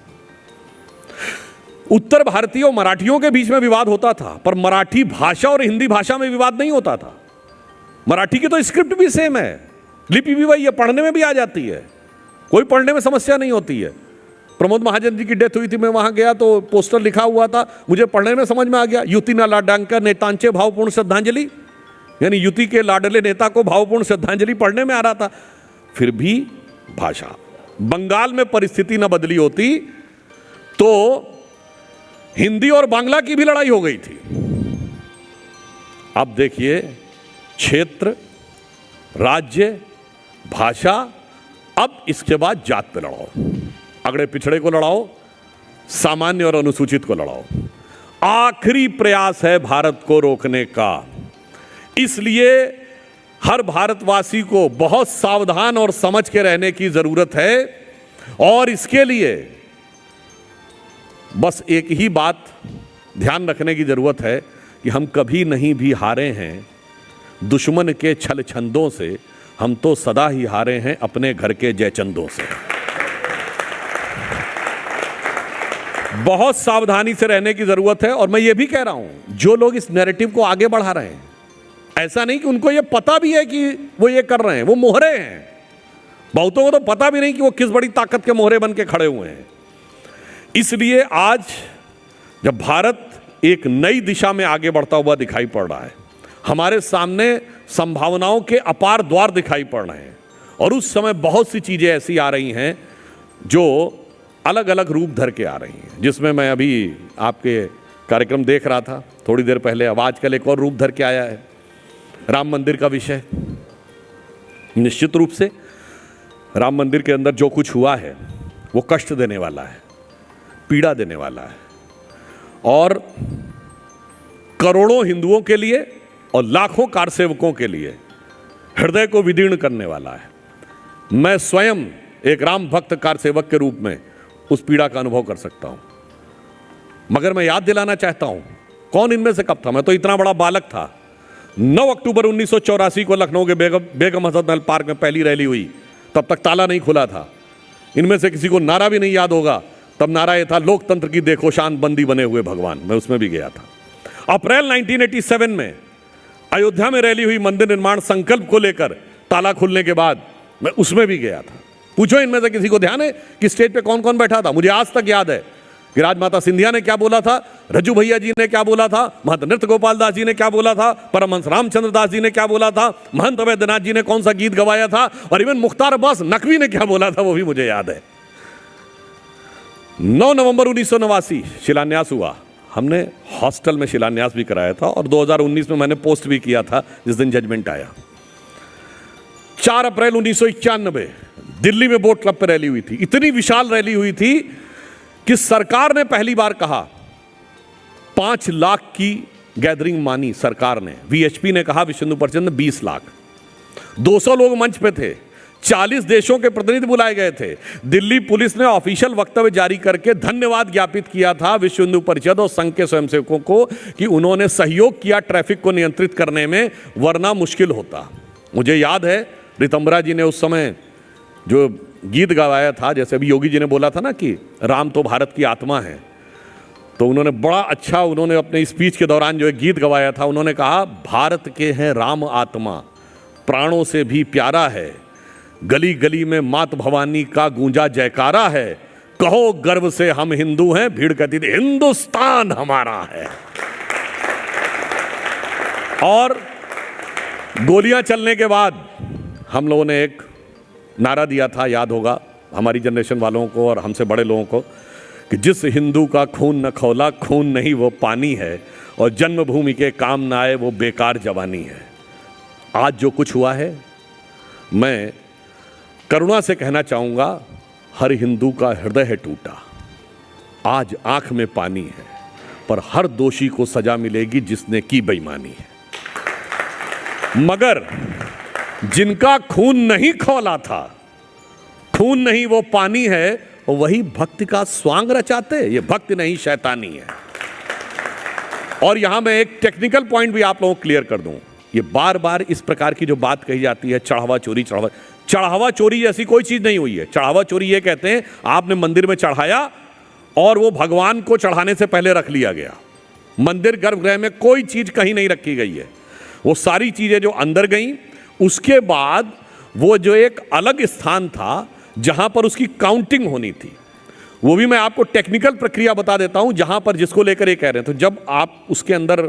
उत्तर भारतीय और मराठियों के बीच में विवाद होता था, पर मराठी भाषा और हिंदी भाषा में विवाद नहीं होता था। मराठी की तो स्क्रिप्ट भी सेम है, लिपि भी वही है, पढ़ने में भी आ जाती है, कोई पढ़ने में समस्या नहीं होती है। प्रमोद महाजन जी की डेथ हुई थी, मैं वहां गया तो पोस्टर लिखा हुआ था, मुझे पढ़ने में समझ में आ गया, युति ना लाडांका नेतांचे भावपूर्ण श्रद्धांजलि, यानी युति के लाडले नेता को भावपूर्ण श्रद्धांजलि पढ़ने में आ रहा था। फिर भी भाषा। बंगाल में परिस्थिति न बदली होती तो हिंदी और बांग्ला की भी लड़ाई हो गई थी। अब देखिए, क्षेत्र, राज्य, भाषा, अब इसके बाद जात पे लड़ाओ, अगड़े पिछड़े को लड़ाओ, सामान्य और अनुसूचित को लड़ाओ। आखिरी प्रयास है भारत को रोकने का। इसलिए हर भारतवासी को बहुत सावधान और समझ के रहने की जरूरत है। और इसके लिए बस एक ही बात ध्यान रखने की जरूरत है कि हम कभी नहीं भी हारे हैं दुश्मन के छल छंदों से, हम तो सदा ही हारे हैं अपने घर के जयचंदों से। बहुत सावधानी से रहने की जरूरत है। और मैं ये भी कह रहा हूं, जो लोग इस नैरेटिव को आगे बढ़ा रहे हैं, ऐसा नहीं कि उनको ये पता भी है कि वो ये कर रहे हैं, वो मोहरे हैं। बहुतों को तो पता भी नहीं कि वो किस बड़ी ताकत के मोहरे बन के खड़े हुए हैं। इसलिए आज जब भारत एक नई दिशा में आगे बढ़ता हुआ दिखाई पड़ रहा है, हमारे सामने संभावनाओं के अपार द्वार दिखाई पड़ रहे हैं, और उस समय बहुत सी चीजें ऐसी आ रही हैं जो अलग अलग रूप धर के आ रही हैं, जिसमें मैं अभी आपके कार्यक्रम देख रहा था थोड़ी देर पहले। अब आजकल एक और रूप धर के आया है, राम मंदिर का विषय। निश्चित रूप से राम मंदिर के अंदर जो कुछ हुआ है वो कष्ट देने वाला है, पीड़ा देने वाला है, और करोड़ों हिंदुओं के लिए और लाखों कारसेवकों के लिए हृदय को विदीर्ण करने वाला है। मैं स्वयं एक राम भक्त कारसेवक के रूप में उस पीड़ा का अनुभव कर सकता हूं। मगर मैं याद दिलाना चाहता हूं, कौन इनमें से कब था? मैं तो इतना बड़ा बालक था। 9 अक्टूबर 1984 को लखनऊ के बेगम हसन महल पार्क में पहली रैली हुई, तब तक ताला नहीं खुला था। इनमें से किसी को नारा भी नहीं याद होगा, तब नारा यह था, लोकतंत्र की देखो शान, बंदी बने हुए भगवान। मैं उसमें भी गया था। अप्रैल 1987 में अयोध्या में रैली हुई मंदिर निर्माण संकल्प को लेकर, ताला खुलने के बाद मैं उसमें भी गया था। पूछो इनमें से किसी को ध्यान है कि स्टेज पे कौन कौन बैठा था? मुझे आज तक याद है कि राजमाता सिंधिया ने क्या बोला था, रज्जू भैया जी ने क्या बोला था, महंत नृत्य गोपाल दास जी ने क्या बोला था, परमहंस रामचंद्र दास जी ने क्या बोला था, महंत वैद्यनाथ जी ने कौन सा गीत गवाया था, और इवन मुख्तार अब्बास नकवी ने क्या बोला था, वो भी मुझे याद है। 9 नवंबर 1989 शिलान्यास हुआ। हमने हॉस्टल में शिलान्यास भी कराया था, और 2019 में मैंने पोस्ट भी किया था जिस दिन जजमेंट आया। 4 अप्रैल 1991 दिल्ली में बोट क्लब पर रैली हुई थी। इतनी विशाल रैली हुई थी कि सरकार ने पहली बार कहा 5 लाख की गैदरिंग मानी सरकार ने। वीएचपी ने कहा, विश्व हिंदू परिषद ने 20 लाख। 200 लोग मंच पे थे, 40 देशों के प्रतिनिधि बुलाए गए थे। दिल्ली पुलिस ने ऑफिशियल वक्तव्य जारी करके धन्यवाद ज्ञापित किया था विश्व हिंदू परिषद और संघ के स्वयंसेवकों को कि उन्होंने सहयोग किया ट्रैफिक को नियंत्रित करने में, वरना मुश्किल होता। मुझे याद है रितंबरा जी ने उस समय जो गीत गवाया था, जैसे अभी योगी जी ने बोला था ना कि राम तो भारत की आत्मा है, तो उन्होंने बड़ा अच्छा, उन्होंने अपने स्पीच के दौरान जो एक गीत गवाया था, उन्होंने कहा, भारत के हैं राम आत्मा, प्राणों से भी प्यारा है, गली गली में मात भवानी का गूंजा जयकारा है, कहो गर्व से हम हिंदू हैं, भीड़ कहती थी हिंदुस्तान हमारा है। और गोलियां चलने के बाद हम लोगों ने एक नारा दिया था, याद होगा हमारी जनरेशन वालों को और हमसे बड़े लोगों को, कि जिस हिंदू का खून न खौला, खून नहीं वो पानी है, और जन्मभूमि के काम न आए वो बेकार जवानी है। आज जो कुछ हुआ है, मैं करुणा से कहना चाहूँगा, हर हिंदू का हृदय है टूटा। आज आंख में पानी है, पर हर दोषी को सजा मिलेगी जिसने की बेईमानी है। मगर जिनका खून नहीं खौला था, खून नहीं वो पानी है, वही भक्ति का स्वांग रचाते। ये भक्ति नहीं शैतानी है। और यहां मैं एक टेक्निकल पॉइंट भी आप लोगों को क्लियर कर दूं। ये बार बार इस प्रकार की जो बात कही जाती है, चढ़ावा चोरी, चढ़ावा चोरी जैसी कोई चीज नहीं हुई है। चढ़ावा चोरी ये कहते हैं आपने मंदिर में चढ़ाया और वो भगवान को चढ़ाने से पहले रख लिया गया। मंदिर गर्भगृह में कोई चीज कहीं नहीं रखी गई है। वो सारी चीजें जो अंदर गई, उसके बाद वो जो एक अलग स्थान था जहां पर उसकी काउंटिंग होनी थी, वो भी मैं आपको टेक्निकल प्रक्रिया बता देता हूं, जहां पर जिसको लेकर ये कह रहे हैं। तो जब आप उसके अंदर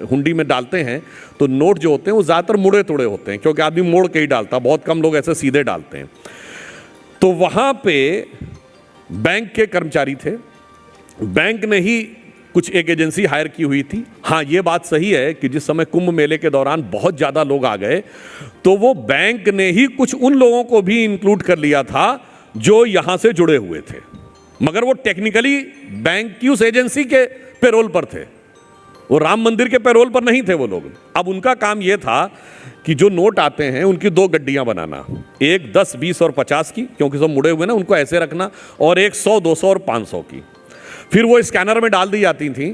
हुंडी में डालते हैं तो नोट जो होते हैं वो ज़्यादातर मुड़े तोड़े होते हैं, क्योंकि आदमी मोड़ के ही डालता, बहुत कम लोग ऐसे सीधे डालते हैं। तो वहां पे बैंक के कर्मचारी थे, बैंक ने ही कुछ एक एजेंसी हायर की हुई थी। हाँ, ये बात सही है कि जिस समय कुंभ मेले के दौरान बहुत ज़्यादा लोग आ गए, तो वो बैंक ने ही कुछ उन लोगों को भी इंक्लूड कर लिया था जो यहां से जुड़े हुए थे, मगर वो टेक्निकली बैंक की उस एजेंसी के पेरोल पर थे, वो राम मंदिर के पेरोल पर नहीं थे वो लोग। अब उनका काम ये था कि जो नोट आते हैं उनकी 2 गड्डियां बनाना, एक 10, 20 और 50 की, क्योंकि सब मुड़े हुए ना, उनको ऐसे रखना, और एक 100, 200 और 500 की। फिर वो स्कैनर में डाल दी जाती थी,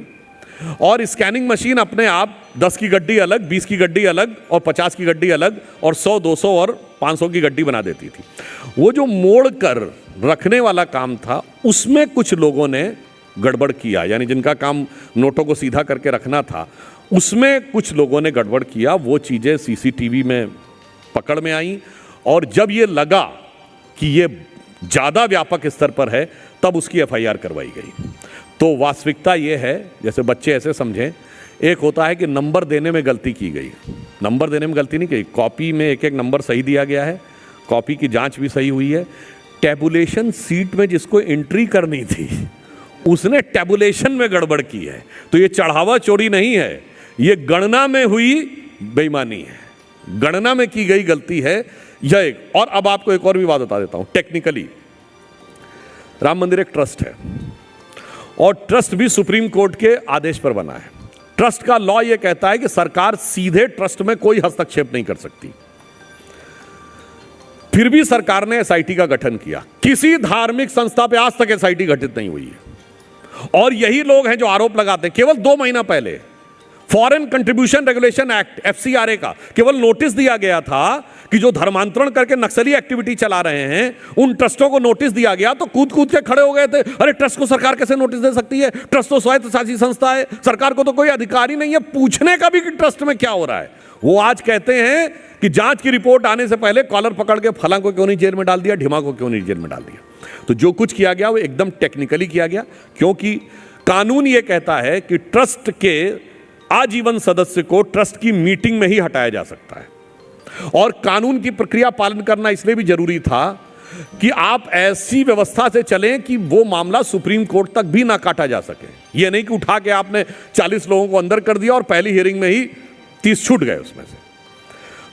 और स्कैनिंग मशीन अपने आप 10 की गड्डी अलग, 20 की गड्डी अलग और 50 की गड्डी अलग और 100, 200 और 500 की गड्डी बना देती थी। वो जो मोड़ कर रखने वाला काम था, उसमें कुछ लोगों ने गड़बड़ किया, यानी जिनका काम नोटों को सीधा करके रखना था, उसमें कुछ लोगों ने गड़बड़ किया, वो चीजें सीसीटीवी में पकड़ में आई, और जब ये लगा कि ये ज्यादा व्यापक स्तर पर है तब उसकी एफआईआर करवाई गई। तो वास्तविकता ये है, जैसे बच्चे ऐसे समझें, एक होता है कि नंबर देने में गलती की गई, नंबर देने में गलती नहीं की, कॉपी में एक एक नंबर सही दिया गया है, कॉपी की जांच भी सही हुई है। टैबुलेशन सीट में जिसको एंट्री करनी थी उसने टैबुलेशन में गड़बड़ की है। तो ये चढ़ावा चोरी नहीं है, ये गणना में हुई बेईमानी है, गणना में की गई गलती है यह एक। और अब आपको एक और भी बात बता देता हूं, टेक्निकली राम मंदिर एक ट्रस्ट है, और ट्रस्ट भी सुप्रीम कोर्ट के आदेश पर बना है। ट्रस्ट का लॉ यह कहता है कि सरकार सीधे ट्रस्ट में कोई हस्तक्षेप नहीं कर सकती। फिर भी सरकार ने एसआईटी का गठन किया। किसी धार्मिक संस्था पे आज तक एसआईटी गठित नहीं हुई है, और यही लोग हैं जो आरोप लगाते हैं। केवल 2 महीना पहले foreign contribution regulation act FCRA का केवल नोटिस दिया गया था कि जो धर्मांतरण करके नक्सली एक्टिविटी चला रहे हैं उन ट्रस्टों को नोटिस दिया गया, तो कूद कूद के खड़े हो गए थे, अरे ट्रस्ट को सरकार कैसे नोटिस दे सकती है, ट्रस्ट तो स्वायत्तशासी संस्था है, सरकार को तो कोई अधिकार ही नहीं है पूछने का भी कि ट्रस्ट में क्या हो रहा है। वो आज कहते हैं कि जांच की रिपोर्ट आने से पहले कॉलर पकड़ के फलां को क्यों नहीं जेल में डाल दिया, ढिमा को क्यों नहीं जेल में डाल दिया। तो जो कुछ किया गया वो एकदम टेक्निकली किया गया, क्योंकि कानून ये कहता है कि ट्रस्ट के आजीवन सदस्य को ट्रस्ट की मीटिंग में ही हटाया जा सकता है। और कानून की प्रक्रिया पालन करना इसलिए भी जरूरी था कि आप ऐसी व्यवस्था से चलें कि वो मामला सुप्रीम कोर्ट तक भी ना काटा जा सके। ये नहीं कि उठा के आपने 40 लोगों को अंदर कर दिया और पहली हियरिंग में ही 30 छूट गए उसमें से।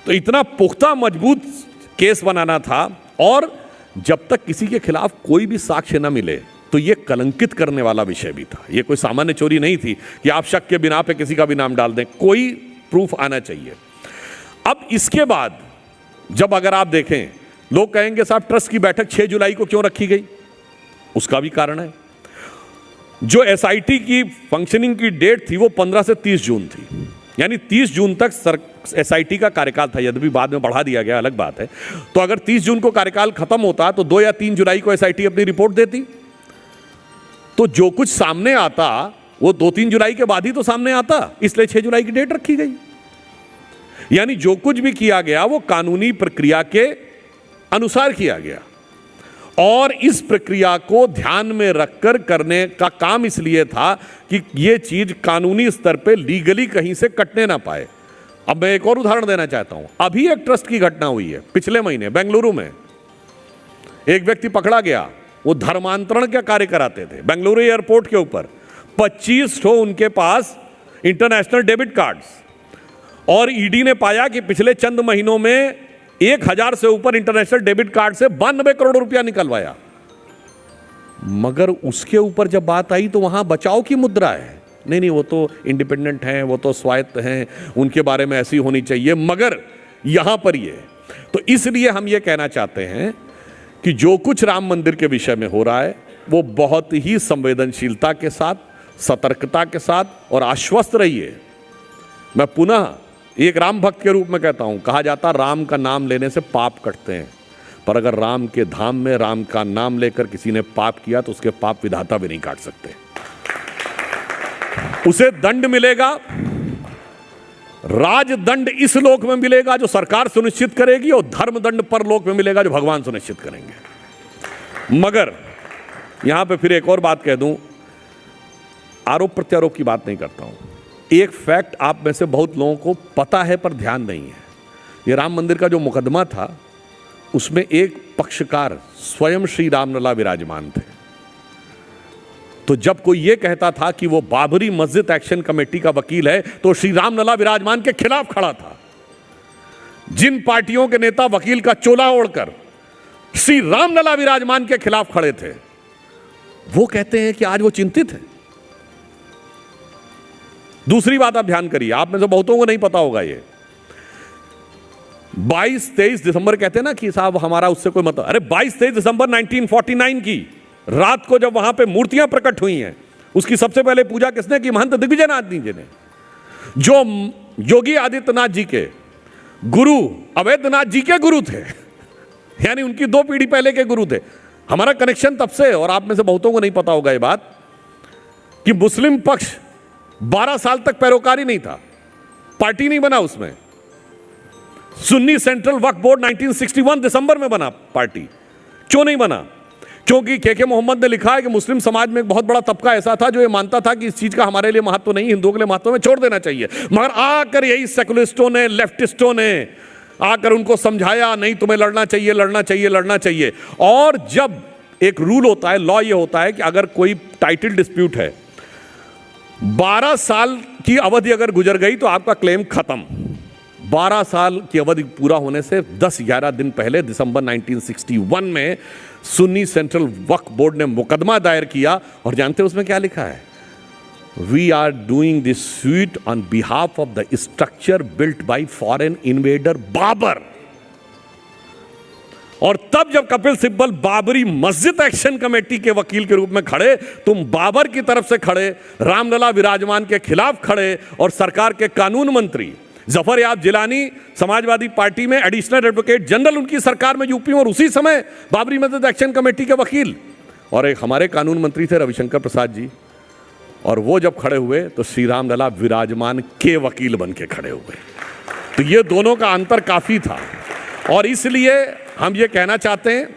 तो इतना पुख्ता मजबूत केस बनाना था, और जब तक किसी के खिलाफ कोई भी साक्ष्य न मिले तो ये कलंकित करने वाला विषय भी था। ये कोई सामान्य चोरी नहीं थी कि आप शक के बिना पे किसी का भी नाम डाल दें, कोई प्रूफ आना चाहिए। अब इसके बाद जब अगर आप देखें, लोग कहेंगे साहब ट्रस्ट की बैठक 6 जुलाई को क्यों रखी गई, उसका भी कारण है। जो एसआईटी की फंक्शनिंग की डेट थी वो 15 से 30 जून थी, यानी 30 जून तक एसआईटी का कार्यकाल था, यद्यपि बाद में बढ़ा दिया गया, अलग बात है। तो अगर 30 जून को कार्यकाल खत्म होता तो 2 या 3 जुलाई को एसआईटी अपनी रिपोर्ट देती, तो जो कुछ सामने आता वो 2-3 जुलाई के बाद ही तो सामने आता, इसलिए 6 जुलाई की डेट रखी गई। यानी जो कुछ भी किया गया वो कानूनी प्रक्रिया के अनुसार किया गया, और इस प्रक्रिया को ध्यान में रखकर करने का काम इसलिए था कि ये चीज कानूनी स्तर पे लीगली कहीं से कटने ना पाए। अब मैं एक और उदाहरण देना चाहता हूं। अभी एक ट्रस्ट की घटना हुई है पिछले महीने बेंगलुरु में, एक व्यक्ति पकड़ा गया, वो धर्मांतरण का कार्य कराते थे बेंगलुरु एयरपोर्ट के ऊपर। 25 ठो उनके पास इंटरनेशनल डेबिट कार्ड्स, और ईडी ने पाया कि पिछले चंद महीनों में 1000 से ऊपर इंटरनेशनल डेबिट कार्ड से 92 करोड़ रुपया निकलवाया। मगर उसके ऊपर जब बात आई तो वहां बचाव की मुद्रा है, नहीं वो तो इंडिपेंडेंट हैं, वो तो स्वायत्त हैं, उनके बारे में ऐसी होनी चाहिए, मगर यहां पर ये। तो इसलिए हम ये कहना चाहते हैं कि जो कुछ राम मंदिर के विषय में हो रहा है वो बहुत ही संवेदनशीलता के साथ, सतर्कता के साथ और आश्वस्त रहिए। मैं पुनः एक राम भक्त के रूप में कहता हूं, कहा जाता राम का नाम लेने से पाप कटते हैं, पर अगर राम के धाम में राम का नाम लेकर किसी ने पाप किया तो उसके पाप विधाता भी नहीं काट सकते। उसे दंड मिलेगा, राजदंड इस लोक में मिलेगा जो सरकार सुनिश्चित करेगी, और धर्मदंड परलोक में मिलेगा जो भगवान सुनिश्चित करेंगे। मगर यहां पे फिर एक और बात कह दूं, आरोप प्रत्यारोप की बात नहीं करता हूं। एक फैक्ट आप में से बहुत लोगों को पता है पर ध्यान नहीं है। ये राम मंदिर का जो मुकदमा था उसमें एक पक्षकार स्वयं श्री रामलला विराजमान थे। तो जब कोई ये कहता था कि वो बाबरी मस्जिद एक्शन कमेटी का वकील है तो श्री रामलला विराजमान के खिलाफ खड़ा था। जिन पार्टियों के नेता वकील का चोला ओढ़कर श्री रामलला विराजमान के खिलाफ खड़े थे, वो कहते हैं कि आज वो चिंतित है। दूसरी बात आप ध्यान करिए, आप में से बहुतों को नहीं पता होगा, ये 22-23 दिसंबर कहते हैं ना कि साहब हमारा उससे कोई मतलब, अरे 22-23 दिसंबर 1949 की रात को जब वहां पे मूर्तियां प्रकट हुई हैं, उसकी सबसे पहले पूजा किसने की? महंत दिग्विजयनाथ जी ने, जो योगी आदित्यनाथ जी के गुरु अवैधनाथ जी के गुरु थे, यानी उनकी 2 पीढ़ी पहले के गुरु थे। हमारा कनेक्शन तब से, और आप में से बहुतों को नहीं पता होगा ये बात, कि मुस्लिम पक्ष 12 साल तक पैरोकारी नहीं था, पार्टी नहीं बना उसमें। सुन्नी सेंट्रल वक्फ बोर्ड 1961 दिसंबर में बना पार्टी। क्यों नहीं बना? क्योंकि के मोहम्मद ने लिखा है कि मुस्लिम समाज में एक बहुत बड़ा तबका ऐसा था जो ये मानता था कि इस चीज का हमारे लिए महत्व नहीं, हिंदुओं के लिए महत्व में छोड़ देना चाहिए। मगर आकर यही सेकुलरिस्टों ने, लेफ्टिस्टों ने आकर उनको समझाया, नहीं तुम्हें लड़ना चाहिए, लड़ना चाहिए, लड़ना चाहिए। और जब एक रूल होता है, लॉ ये होता है कि अगर कोई टाइटल डिस्प्यूट है, 12 साल की अवधि अगर गुजर गई तो आपका क्लेम खत्म। 12 साल की अवधि पूरा होने से 10-11 दिन पहले दिसंबर 1961 में सुन्नी सेंट्रल वक्फ बोर्ड ने मुकदमा दायर किया। और जानते हैं उसमें क्या लिखा है? We are doing this suit on behalf of the structure built by foreign invader Babur. और तब जब कपिल सिब्बल बाबरी मस्जिद एक्शन कमेटी के वकील के रूप में खड़े, तुम बाबर की तरफ से खड़े, रामलला विराजमान के खिलाफ खड़े, और सरकार के कानून मंत्री जफर याब जिलानी समाजवादी पार्टी में एडिशनल एडवोकेट जनरल उनकी सरकार में यूपी में, और उसी समय बाबरी मस्जिद एक्शन कमेटी के वकील, और एक हमारे कानून मंत्री थे रविशंकर प्रसाद जी, और वो जब खड़े हुए तो श्री रामलला विराजमान के वकील बन के खड़े हुए। तो ये दोनों का अंतर काफी था। और इसलिए हम ये कहना चाहते हैं,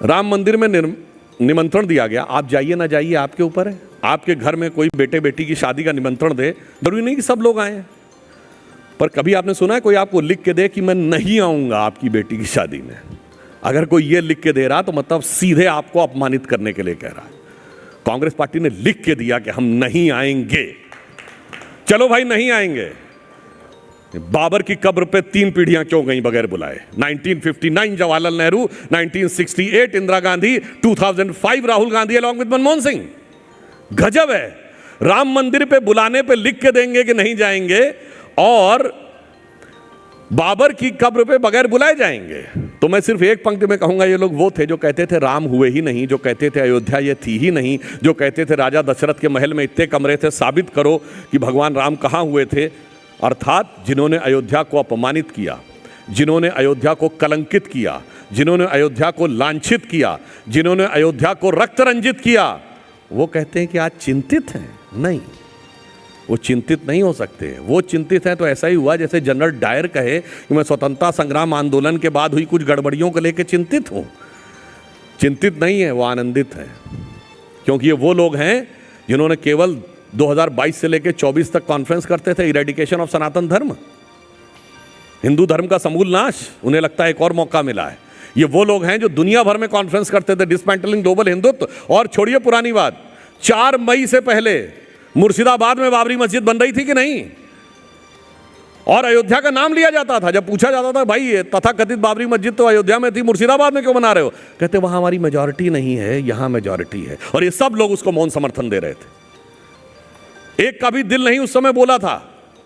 राम मंदिर में निमंत्रण दिया गया, आप जाइए ना जाइए आपके ऊपर है। आपके घर में कोई बेटे बेटी की शादी का निमंत्रण दे, जरूरी नहीं कि सब लोग आए, पर कभी आपने सुना है कोई आपको लिख के दे कि मैं नहीं आऊंगा आपकी बेटी की शादी में? अगर कोई ये लिख के दे रहा तो मतलब सीधे आपको अपमानित करने के लिए कह रहा है। कांग्रेस पार्टी ने लिख के दिया कि हम नहीं आएंगे। चलो भाई नहीं आएंगे। बाबर की कब्र पे 3 पीढ़ियां क्यों गई बगैर बुलाए? 1959 जवाहरलाल नेहरू, 1968 इंदिरा गांधी, 2005 राहुल गांधी अलॉन्ग विद मनमोहन सिंह। गजब है। राम मंदिर पे बुलाने पे लिख के देंगे कि नहीं जाएंगे, और बाबर की कब्र पे बगैर बुलाए जाएंगे। तो मैं सिर्फ एक पंक्ति में कहूंगा, ये लोग वो थे जो कहते थे राम हुए ही नहीं, जो कहते थे अयोध्या ये थी ही नहीं, जो कहते थे राजा दशरथ के महल में इतने कमरे थे, साबित करो कि भगवान राम कहां हुए थे। अर्थात जिन्होंने अयोध्या को अपमानित किया, जिन्होंने अयोध्या को कलंकित किया, जिन्होंने अयोध्या को लांछित किया, जिन्होंने अयोध्या को रक्त रंजित किया, वो कहते हैं कि आज चिंतित हैं। नहीं, वो चिंतित नहीं हो सकते। वो चिंतित हैं तो ऐसा ही हुआ जैसे जनरल डायर कहे कि मैं स्वतंत्रता संग्राम आंदोलन के बाद हुई कुछ गड़बड़ियों को लेकर चिंतित हूं। चिंतित नहीं है, वो आनंदित है, क्योंकि ये वो लोग हैं जिन्होंने केवल 2022 से लेकर 24 तक कॉन्फ्रेंस करते थे, इरेडिकेशन ऑफ सनातन धर्म, हिंदू धर्म का समूल नाश। उन्हें लगता है एक और मौका मिला है। ये वो लोग हैं जो दुनिया भर में कॉन्फ्रेंस करते थे, डिसमेंटलिंग ग्लोबल हिंदुत्व। और छोड़िए पुरानी बात, 4 मई से पहले मुर्शिदाबाद में बाबरी मस्जिद बन रही थी कि नहीं, और अयोध्या का नाम लिया जाता था। जब पूछा जाता था भाई ये तथाकथित बाबरी मस्जिद तो अयोध्या में थी, मुर्शिदाबाद में क्यों बना रहे हो? कहते वहां हमारी मेजॉरिटी नहीं है, यहां मेजॉरिटी है। और ये सब लोग उसको मौन समर्थन दे रहे थे। एक का भी दिल नहीं उस समय बोला था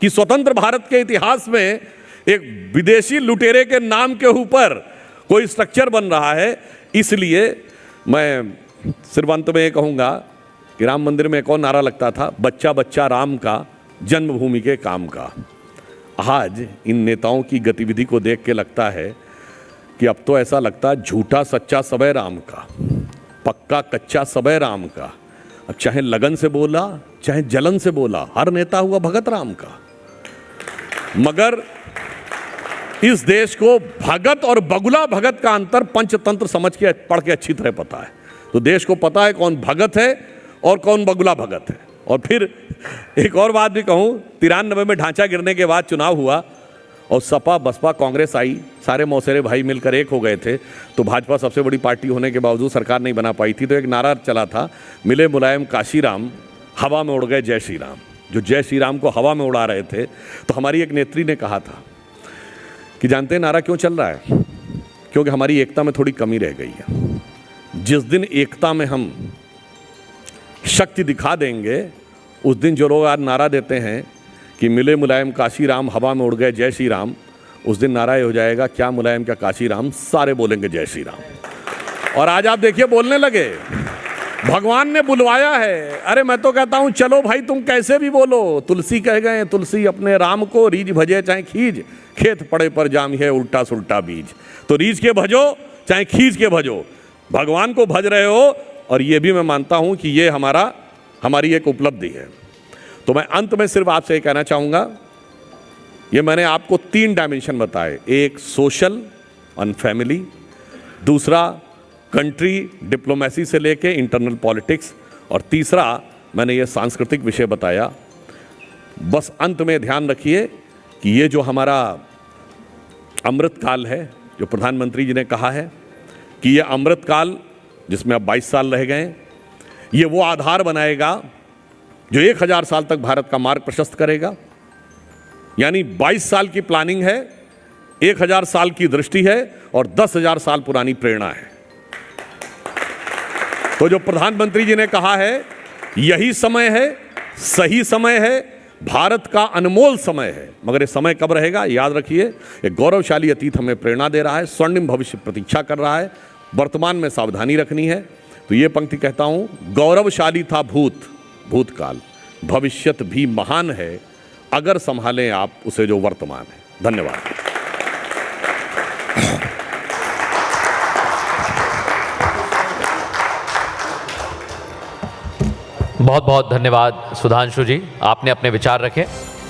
कि स्वतंत्र भारत के इतिहास में एक विदेशी लुटेरे के नाम के ऊपर कोई स्ट्रक्चर बन रहा है। इसलिए मैं सिर्फ अंत में ये कहूंगा कि राम मंदिर में एक और नारा लगता था, बच्चा बच्चा राम का, जन्मभूमि के काम का। आज इन नेताओं की गतिविधि को देख के लगता है कि अब तो ऐसा लगता है झूठा सच्चा सबे राम का, पक्का कच्चा सबे राम का। अब चाहे लगन से बोला चाहे जलन से बोला, हर नेता हुआ भगत राम का। मगर इस देश को भगत और बगुला भगत का अंतर पंचतंत्र समझ के पढ़ के अच्छी तरह पता है। तो देश को पता है कौन भगत है और कौन बगुला भगत है। और फिर एक और बात भी कहूं, 93 में ढांचा गिरने के बाद चुनाव हुआ और सपा बसपा कांग्रेस आई, सारे मौसेरे भाई मिलकर एक हो गए थे। तो भाजपा सबसे बड़ी पार्टी होने के बावजूद सरकार नहीं बना पाई थी। तो एक नारा चला था, मिले मुलायम काशीराम, हवा में उड़ गए जय श्री राम। जो जय श्री राम को हवा में उड़ा रहे थे। तो हमारी एक नेत्री ने कहा था कि जानते हैं नारा क्यों चल रहा है? क्योंकि हमारी एकता में थोड़ी कमी रह गई है। जिस दिन एकता में हम शक्ति दिखा देंगे, उस दिन जो लोग आज नारा देते हैं कि मिले मुलायम काशी राम, हवा में उड़ गए जय श्री राम, उस दिन नारा ये हो जाएगा, क्या मुलायम क्या काशी राम, सारे बोलेंगे जय श्री राम। और आज आप देखिए बोलने लगे, भगवान ने बुलवाया है। अरे मैं तो कहता हूं चलो भाई तुम कैसे भी बोलो। तुलसी कह गए, तुलसी अपने राम को रीझ भजे चाहे खींच, खेत पड़े पर जाम है उल्टा सुल्टा बीज। तो रीझ के भजो चाहे खींच के भजो, भगवान को भज रहे हो। और ये भी मैं मानता हूं कि ये हमारी एक उपलब्धि है। तो मैं अंत में सिर्फ आपसे ये कहना चाहूँगा, ये मैंने आपको 3 डायमेंशन बताए, एक सोशल ऑन फैमिली, दूसरा कंट्री डिप्लोमेसी से लेके इंटरनल पॉलिटिक्स, और तीसरा मैंने ये सांस्कृतिक विषय बताया। बस अंत में ध्यान रखिए कि ये जो हमारा अमृत काल है, जो प्रधानमंत्री जी ने कहा है कि ये अमृत काल जिसमें अब 22 साल रह गए, ये वो आधार बनाएगा जो 1000 साल तक भारत का मार्ग प्रशस्त करेगा। यानी 22 साल की प्लानिंग है, 1000 साल की दृष्टि है और 10,000 साल पुरानी प्रेरणा है। तो जो प्रधानमंत्री जी ने कहा है, यही समय है, सही समय है, भारत का अनमोल समय है। मगर ये समय कब रहेगा, याद रखिए, एक गौरवशाली अतीत हमें प्रेरणा दे रहा है, स्वर्णिम भविष्य प्रतीक्षा कर रहा है, वर्तमान में सावधानी रखनी है। तो ये पंक्ति कहता हूं, गौरवशाली था भूतकाल, भविष्यत भी महान है, अगर संभालें आप उसे जो वर्तमान है। धन्यवाद। बहुत बहुत धन्यवाद सुधांशु जी, आपने अपने विचार रखे।